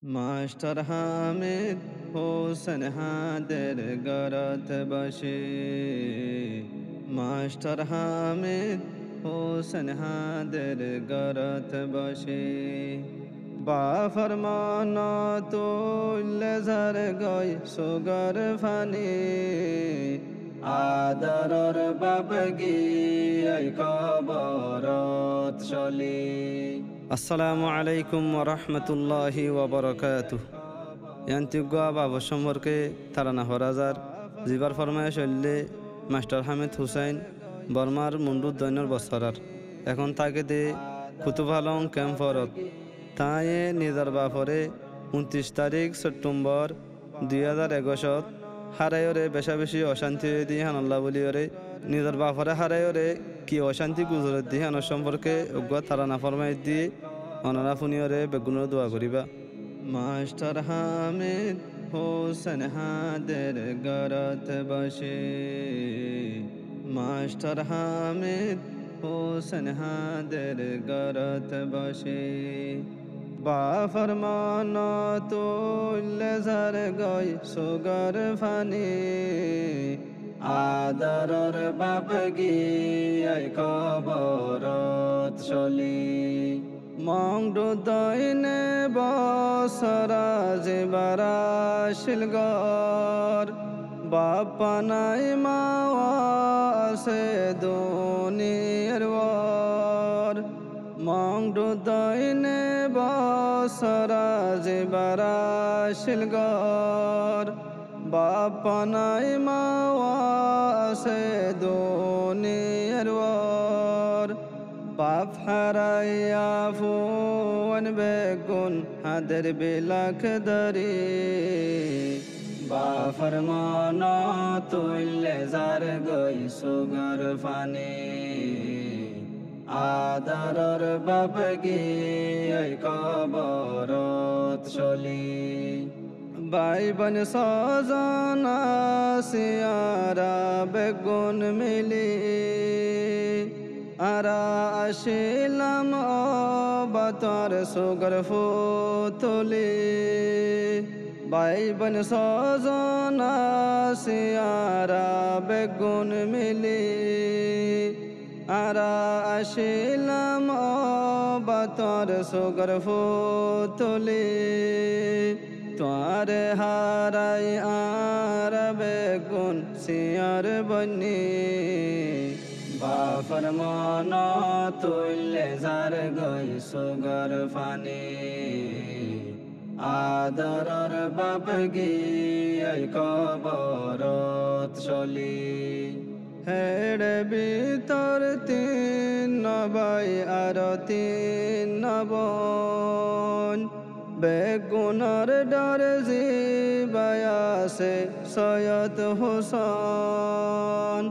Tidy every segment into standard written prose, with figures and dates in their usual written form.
Master Hamid Hossain হাদের গরত বসে। Master Hamid Hossain হাদের গরত বসে। বাফর মান তুল্লে ঝর গই সুগর ফানি। আদরর বাবগি কবরত চলি। আসসালামু আলাইকুম ওয়া রাহমাতুল্লাহি ওয়া বারাকাতুহু। ইয়ান্তিগা বাবা সম্পর্কে তারানা হরাজার জিবার ফরমায়েশ হইলে মাস্টার হামিদ হুসাইন বর্মার মুন্ডুর দৈনর বছরার এখন তাকে দে কুতুব আলম ক্যাম্পরত তায়ে নিজার বাফরে 29 তারিখ সেপ্টেম্বর 2021 হারায়রে বেশা বেশি অশান্তি দিয়ে হানাল্লা বলিওরে নিজের বাফরে হারায়রে কি অশান্তি গুজরে দিয়ে হানোর সম্পর্কে অজ্ঞ তারানা ফরমাইশ দিয়ে অনারা ফুনিয়রে বেগুনের দোয়া করিবা। মাস্টার হামিদ হোসেন হাদের গরত বসে। মাস্টার হামিদ হোসেন হাদের গরত বসে। বাফর মান তুল্লে ঝর গই সুগর ফানি। আদরর বাবগি কবরত চলি। মংডু দইনে বসরা জিবারা শিলগর। বাপ্পা নাই মাওয়া আছে দুনিয়ার ওর। মংডু দইনে বসরা জিবারা শিলগর। বাপ্পা নাই মাওয়া আছে দুনিয়ার ওর। বাপ হারাইয়া ফুন বেগুন হাদের বিলাক দরি। বাফর মান তুল্লে ঝর গই সুগর ফানি। আদরর বাবগি কবরত চলি। বাইবন সজনা সিয়ারা বেগুন মিলি। আরা আসিলাম বাতার সুগর ফুতলি। বাইবন সজনা সিয়ারা বেগুন মিলি। আরা আসিলাম বাতার সুগর ফুতলি। তোয়ারে হারাই আর বেগুন সিয়ার বনি। বাফর মান তুল্লে ঝর গই সুগর ফানি। আদরর বাবগি কবরত চলি। হেড়ে ভিতর তিন নবাই আর তিন নবন। বেগুনার ডর জিবায়াসে সৈয়দ হোসেন।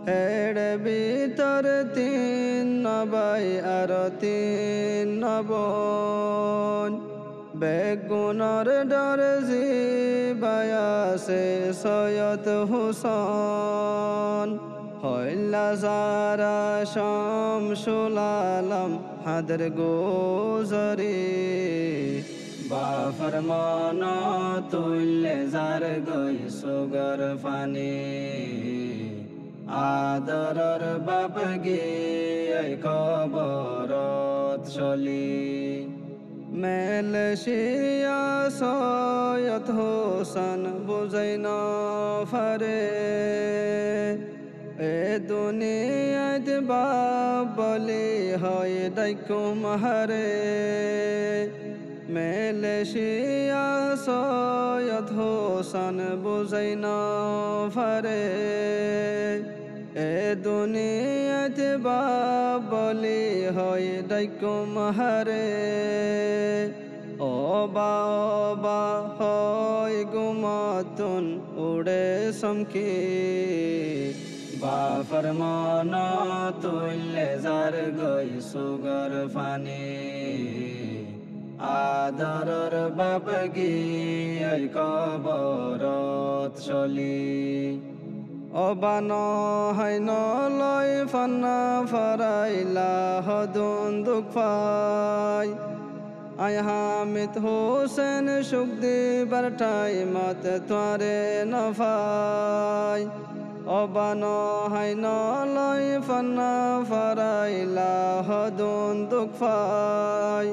হেড়ে ভিতর তিন নবাই আর তিন নবন। বেগুনার ডর জিবায়াসে সৈয়দ হোসেন। হইলা যারা শামসুল আলম হাদের গোজরি। বাফর মান তুল্লে ঝর গই সুগর ফানি। আদরর বাবগি কবরত চলি। মেলশিয়া সৈয়দ হোসেন বুঝাইন ফারে। এ দুনিয়াত বাবলি হয় ডাইকুম হারে। মেলশিয়া সৈয়দ হোসেন বুঝাইন ফারে। এ দুনিয়াত বাবলি হয় ডাইকুম হারে। ওবা ওবা হয় গুমাতুন উড়ে সমকি। বাফর মান তুল্লে ঝর গই সুগর ফানি। আদরর বাবগি কবরত চলি। অবান হাইন লয় ফান্না ফারাইলা হদুন দুঃখ পাই। আয় হামিদ হোসেন সুখ দিবার টাইমত তোরে নফাই অবান হাই নলয় ফান্না ফারাইলা হদুন দুঃখ ফাই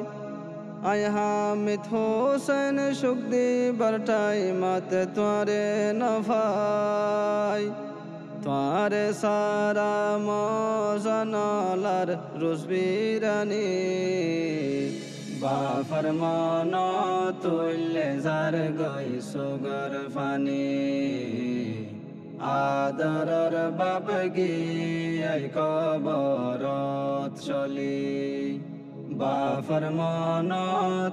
আয় হামিদ হোসেন সুখ দিবার টাইমত তোরে নফাই তোরে সারা মজানালার রুজবিরানি বাফর মন তুল্লে যার গই সুগর ফানি আদরর বাপ গিয়াই কবরত চলি বাফর মন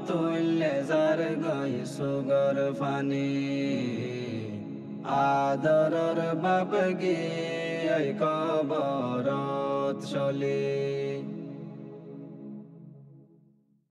তুল্লে যার গই সুগর ফানি আদরর বাপ গিয়াই কবরত চলি